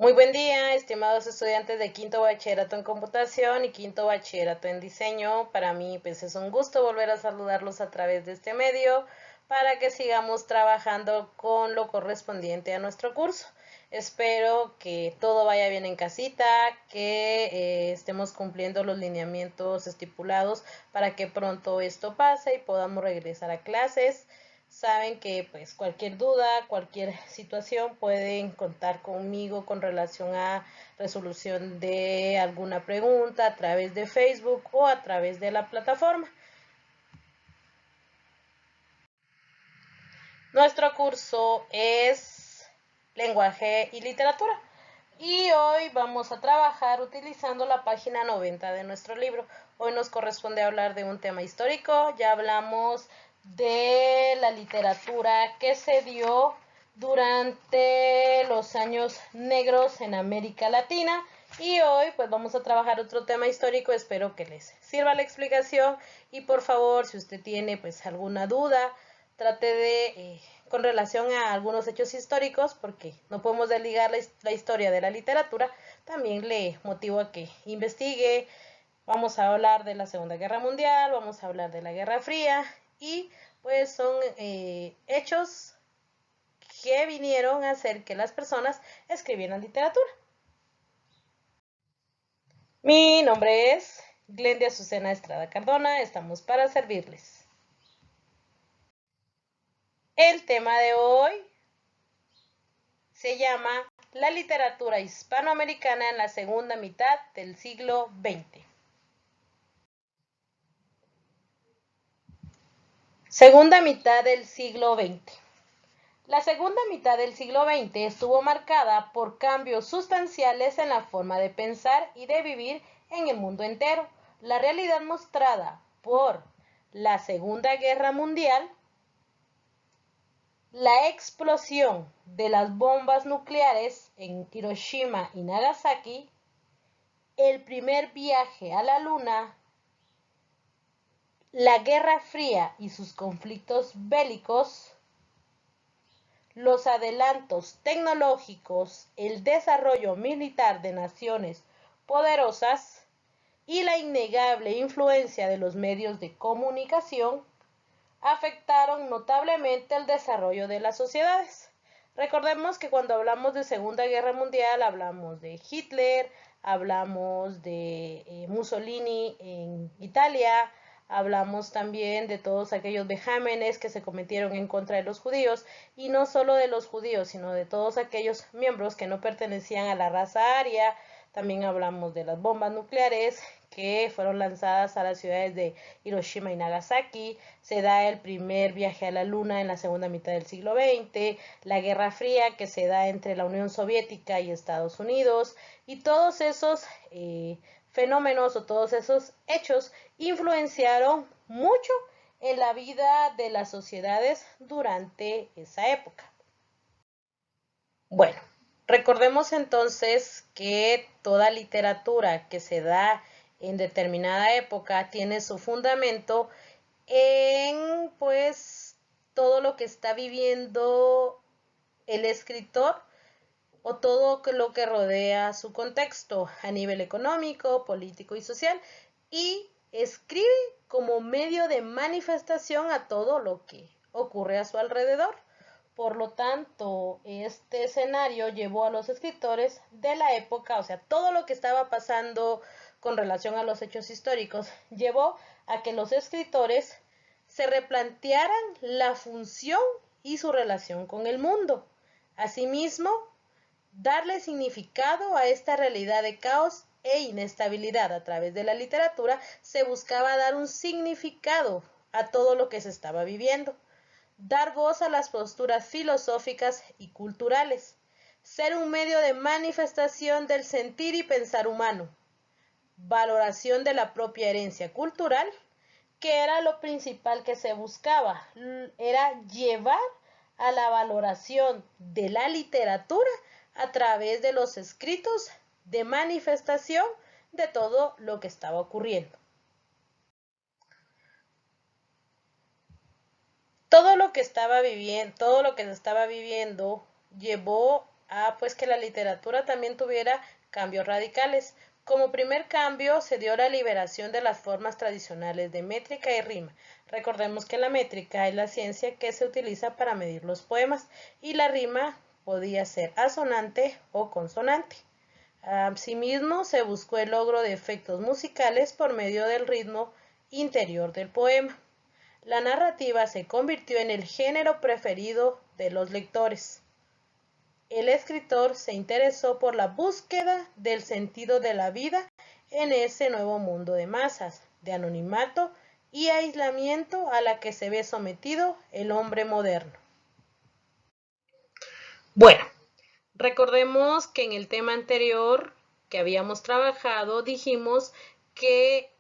Muy buen día, estimados estudiantes de quinto bachillerato en computación y quinto bachillerato en diseño. Para mí, pues es un gusto volver a saludarlos a través de este medio para que sigamos trabajando con lo correspondiente a nuestro curso. Espero que todo vaya bien en casita, que estemos cumpliendo los lineamientos estipulados para que pronto esto pase y podamos regresar a clases. Saben que pues cualquier duda, cualquier situación pueden contar conmigo con relación a resolución de alguna pregunta a través de Facebook o a través de la plataforma. Nuestro curso es lenguaje y literatura y hoy vamos a trabajar utilizando la página 90 de nuestro libro. Hoy nos corresponde hablar de un tema histórico. Ya hablamos de la literatura que se dio durante los años negros en América Latina y hoy pues vamos a trabajar otro tema histórico. Espero que les sirva la explicación y por favor, si usted tiene pues alguna duda, trate de con relación a algunos hechos históricos, porque no podemos desligar la historia de la literatura. También le motivo a que investigue. Vamos a hablar de la Segunda Guerra Mundial, vamos a hablar de la Guerra Fría y pues son hechos que vinieron a hacer que las personas escribieran literatura. Mi nombre es Glendia Azucena Estrada Cardona, estamos para servirles. El tema de hoy se llama La literatura hispanoamericana en la segunda mitad del siglo XX. Segunda mitad del siglo XX. La segunda mitad del siglo XX estuvo marcada por cambios sustanciales en la forma de pensar y de vivir en el mundo entero. La realidad mostrada por la Segunda Guerra Mundial, la explosión de las bombas nucleares en Hiroshima y Nagasaki, el primer viaje a la Luna, la Guerra Fría y sus conflictos bélicos, los adelantos tecnológicos, el desarrollo militar de naciones poderosas y la innegable influencia de los medios de comunicación afectaron notablemente el desarrollo de las sociedades. Recordemos que cuando hablamos de Segunda Guerra Mundial hablamos de Hitler, hablamos de Mussolini en Italia, hablamos también de todos aquellos vejámenes que se cometieron en contra de los judíos, y no solo de los judíos, sino de todos aquellos miembros que no pertenecían a la raza aria. También hablamos de las bombas nucleares que fueron lanzadas a las ciudades de Hiroshima y Nagasaki. Se da el primer viaje a la Luna en la segunda mitad del siglo XX, la Guerra Fría que se da entre la Unión Soviética y Estados Unidos, y todos esos fenómenos o todos esos hechos influenciaron mucho en la vida de las sociedades durante esa época. Bueno, recordemos entonces que toda literatura que se da en determinada época tiene su fundamento en pues todo lo que está viviendo el escritor o todo lo que rodea su contexto a nivel económico, político y social, y escribe como medio de manifestación a todo lo que ocurre a su alrededor. Por lo tanto, este escenario llevó a los escritores de la época, o sea, todo lo que estaba pasando con relación a los hechos históricos, llevó a que los escritores se replantearan la función y su relación con el mundo. Asimismo, darle significado a esta realidad de caos e inestabilidad a través de la literatura, se buscaba dar un significado a todo lo que se estaba viviendo, dar voz a las posturas filosóficas y culturales, ser un medio de manifestación del sentir y pensar humano, valoración de la propia herencia cultural, que era lo principal que se buscaba, era llevar a la valoración de la literatura a través de los escritos de manifestación de todo lo que estaba ocurriendo. Todo lo que se estaba viviendo llevó a pues que la literatura también tuviera cambios radicales. Como primer cambio se dio la liberación de las formas tradicionales de métrica y rima. Recordemos que la métrica es la ciencia que se utiliza para medir los poemas y la rima podía ser asonante o consonante. Asimismo, se buscó el logro de efectos musicales por medio del ritmo interior del poema. La narrativa se convirtió en el género preferido de los lectores. El escritor se interesó por la búsqueda del sentido de la vida en ese nuevo mundo de masas, de anonimato y aislamiento a la que se ve sometido el hombre moderno. Bueno, recordemos que en el tema anterior que habíamos trabajado dijimos que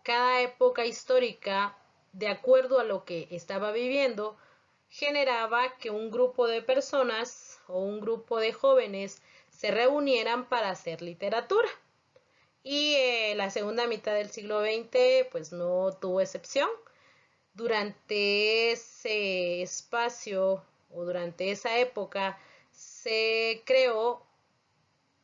cada época histórica, de acuerdo a lo que estaba viviendo, generaba que un grupo de personas o un grupo de jóvenes se reunieran para hacer literatura. Y la segunda mitad del siglo XX pues no tuvo excepción. Durante ese espacio o durante esa época se creó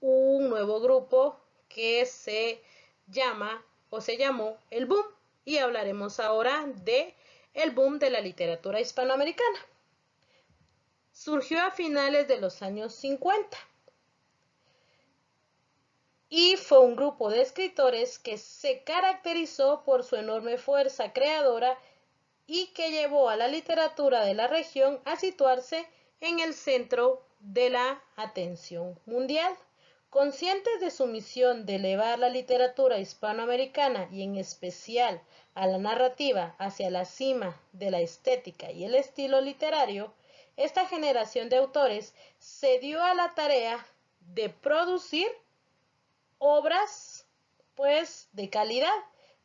un nuevo grupo que se llama o se llamó el boom, y hablaremos ahora de el boom de la literatura hispanoamericana. Surgió a finales de los años 50 y fue un grupo de escritores que se caracterizó por su enorme fuerza creadora y que llevó a la literatura de la región a situarse en el centro de la atención mundial. Conscientes de su misión de elevar la literatura hispanoamericana y en especial a la narrativa hacia la cima de la estética y el estilo literario, esta generación de autores se dio a la tarea de producir obras pues de calidad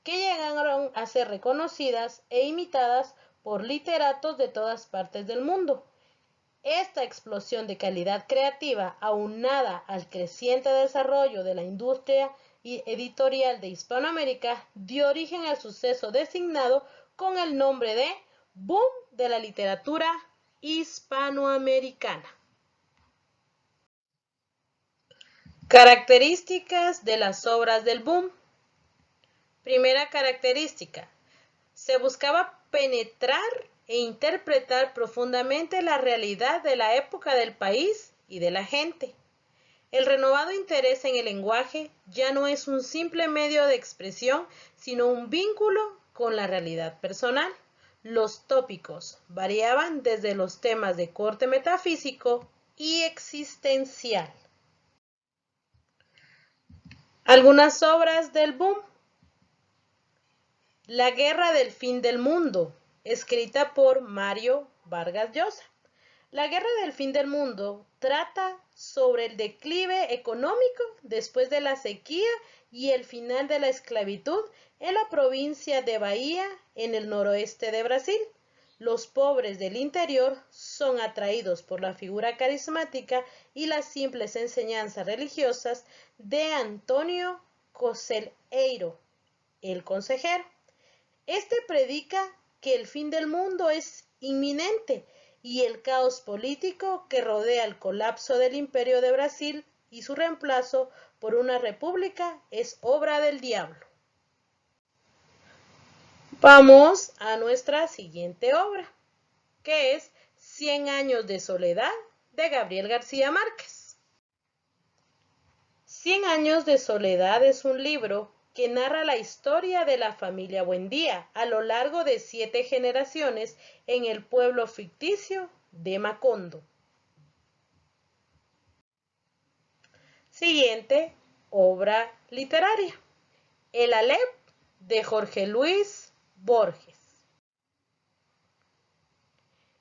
que llegaron a ser reconocidas e imitadas por literatos de todas partes del mundo. Esta explosión de calidad creativa, aunada al creciente desarrollo de la industria editorial de Hispanoamérica, dio origen al suceso designado con el nombre de Boom de la literatura hispanoamericana. Características de las obras del boom. Primera característica, se buscaba penetrar e interpretar profundamente la realidad de la época del país y de la gente. El renovado interés en el lenguaje ya no es un simple medio de expresión, sino un vínculo con la realidad personal. Los tópicos variaban desde los temas de corte metafísico y existencial. Algunas obras del boom. La guerra del fin del mundo, escrita por Mario Vargas Llosa. La guerra del fin del mundo trata sobre el declive económico después de la sequía y el final de la esclavitud en la provincia de Bahía, en el noroeste de Brasil. Los pobres del interior son atraídos por la figura carismática y las simples enseñanzas religiosas de Antônio Conselheiro, el consejero. Este predica que el fin del mundo es inminente y el caos político que rodea el colapso del Imperio de Brasil y su reemplazo por una república es obra del diablo. Vamos a nuestra siguiente obra, que es 100 años de soledad de Gabriel García Márquez. 100 años de soledad es un libro que narra la historia de la familia Buendía a lo largo de 7 generaciones en el pueblo ficticio de Macondo. Siguiente obra literaria, El Aleph de Jorge Luis Borges.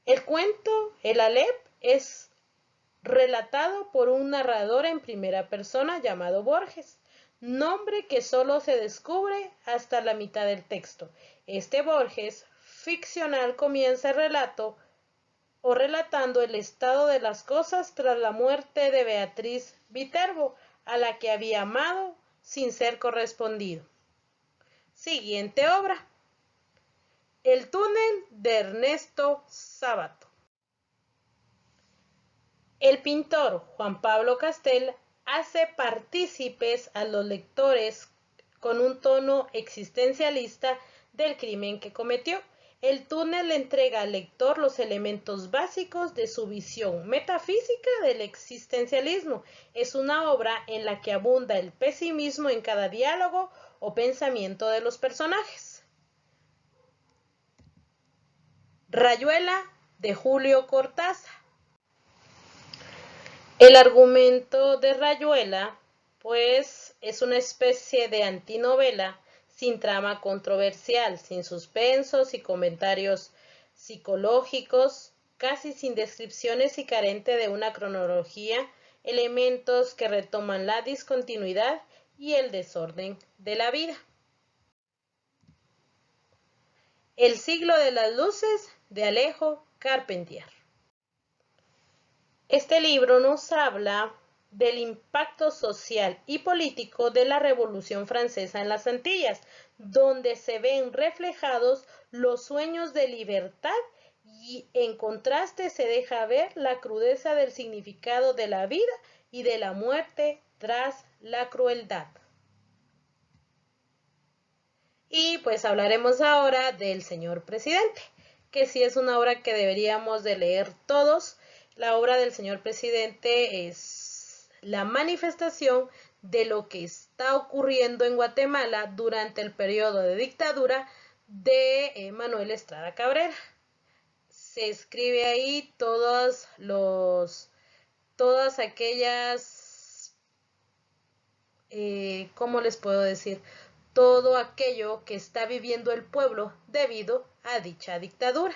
El cuento El Aleph es relatado por un narrador en primera persona llamado Borges, nombre que solo se descubre hasta la mitad del texto. Este Borges ficcional comienza el relato o relatando el estado de las cosas tras la muerte de Beatriz Viterbo, a la que había amado sin ser correspondido. Siguiente obra, El túnel de Ernesto Sábato. El pintor Juan Pablo Castel hace partícipes a los lectores con un tono existencialista del crimen que cometió. El túnel le entrega al lector los elementos básicos de su visión metafísica del existencialismo. Es una obra en la que abunda el pesimismo en cada diálogo o pensamiento de los personajes. Rayuela, de Julio Cortázar. El argumento de Rayuela, pues, es una especie de antinovela sin trama controversial, sin suspensos y comentarios psicológicos, casi sin descripciones y carente de una cronología, elementos que retoman la discontinuidad y el desorden de la vida. El siglo de las luces, de Alejo Carpentier. Este libro nos habla del impacto social y político de la Revolución Francesa en las Antillas, donde se ven reflejados los sueños de libertad y en contraste se deja ver la crudeza del significado de la vida y de la muerte tras la crueldad. Y pues hablaremos ahora del señor presidente, que sí es una obra que deberíamos de leer todos. La obra del señor presidente es la manifestación de lo que está ocurriendo en Guatemala durante el periodo de dictadura de Manuel Estrada Cabrera. Se escribe ahí todas aquellas, ¿cómo les puedo decir? Todo aquello que está viviendo el pueblo debido a dicha dictadura.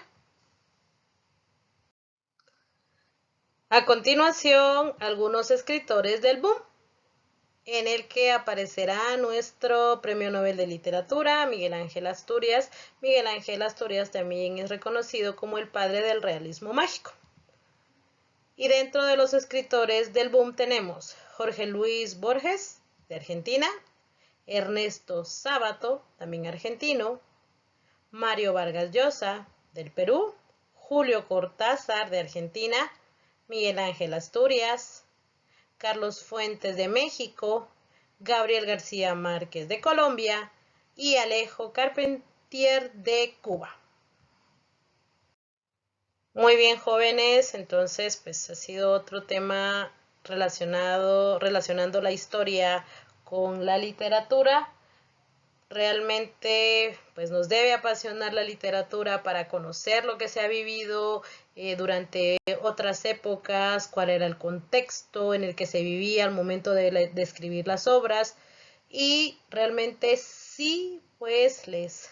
A continuación, algunos escritores del boom, en el que aparecerá nuestro Premio Nobel de Literatura, Miguel Ángel Asturias. Miguel Ángel Asturias también es reconocido como el padre del realismo mágico. Y dentro de los escritores del boom tenemos Jorge Luis Borges, de Argentina, Ernesto Sábato, también argentino, Mario Vargas Llosa, del Perú, Julio Cortázar, de Argentina, Miguel Ángel Asturias, Carlos Fuentes, de México, Gabriel García Márquez, de Colombia, y Alejo Carpentier, de Cuba. Muy bien, jóvenes, entonces pues ha sido otro tema relacionando la historia con la literatura. Realmente pues nos debe apasionar la literatura para conocer lo que se ha vivido durante otras épocas, cuál era el contexto en el que se vivía al momento de escribir las obras, y realmente sí pues les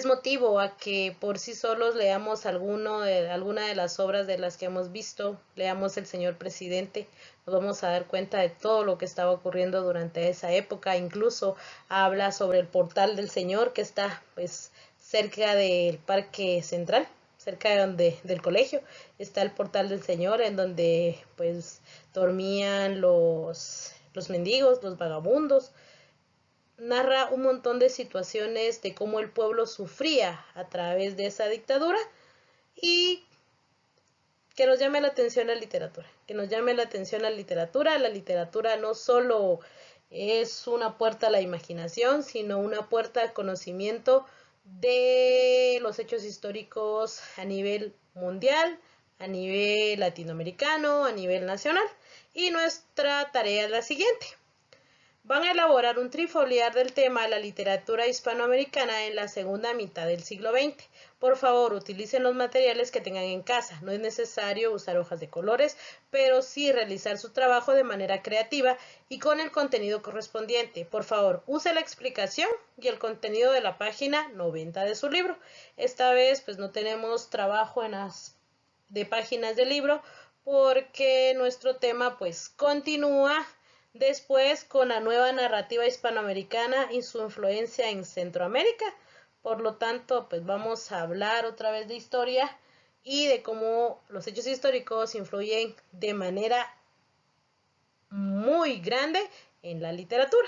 motivo a que por sí solos leamos alguna de las obras de las que hemos visto. Leamos El Señor Presidente, nos vamos a dar cuenta de todo lo que estaba ocurriendo durante esa época. Incluso habla sobre el Portal del Señor, que está pues cerca del Parque Central, cerca del colegio. Está el Portal del Señor, en donde pues dormían los mendigos, los vagabundos. Narra un montón de situaciones de cómo el pueblo sufría a través de esa dictadura, y que nos llame la atención la literatura, que nos llame la atención la literatura. La literatura no solo es una puerta a la imaginación, sino una puerta al conocimiento de los hechos históricos a nivel mundial, a nivel latinoamericano, a nivel nacional. Y nuestra tarea es la siguiente: van a elaborar un trifoliar del tema de la literatura hispanoamericana en la segunda mitad del siglo XX. Por favor, utilicen los materiales que tengan en casa. No es necesario usar hojas de colores, pero sí realizar su trabajo de manera creativa y con el contenido correspondiente. Por favor, use la explicación y el contenido de la página 90 de su libro. Esta vez pues no tenemos trabajo de páginas del libro, porque nuestro tema pues continúa después con la nueva narrativa hispanoamericana y su influencia en Centroamérica. Por lo tanto, pues vamos a hablar otra vez de historia y de cómo los hechos históricos influyen de manera muy grande en la literatura.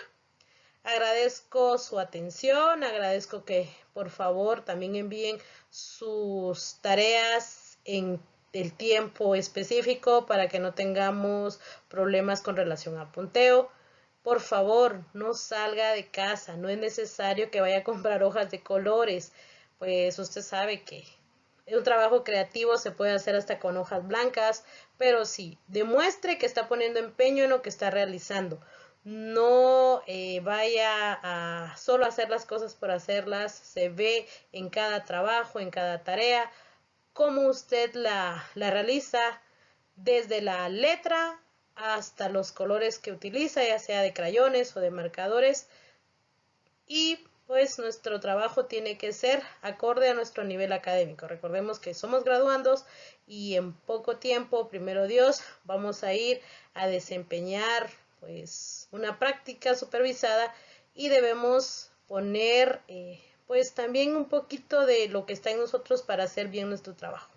Agradezco su atención, agradezco que por favor también envíen sus tareas en el tiempo específico para que no tengamos problemas con relación al punteo. Por favor, no salga de casa, no es necesario que vaya a comprar hojas de colores, pues usted sabe que un trabajo creativo se puede hacer hasta con hojas blancas, pero sí, demuestre que está poniendo empeño en lo que está realizando. No vaya a solo hacer las cosas por hacerlas, se ve en cada trabajo, en cada tarea, cómo usted la realiza, desde la letra hasta los colores que utiliza, ya sea de crayones o de marcadores. Y pues nuestro trabajo tiene que ser acorde a nuestro nivel académico. Recordemos que somos graduandos y en poco tiempo, primero Dios, vamos a ir a desempeñar pues una práctica supervisada y debemos poner pues también un poquito de lo que está en nosotros para hacer bien nuestro trabajo.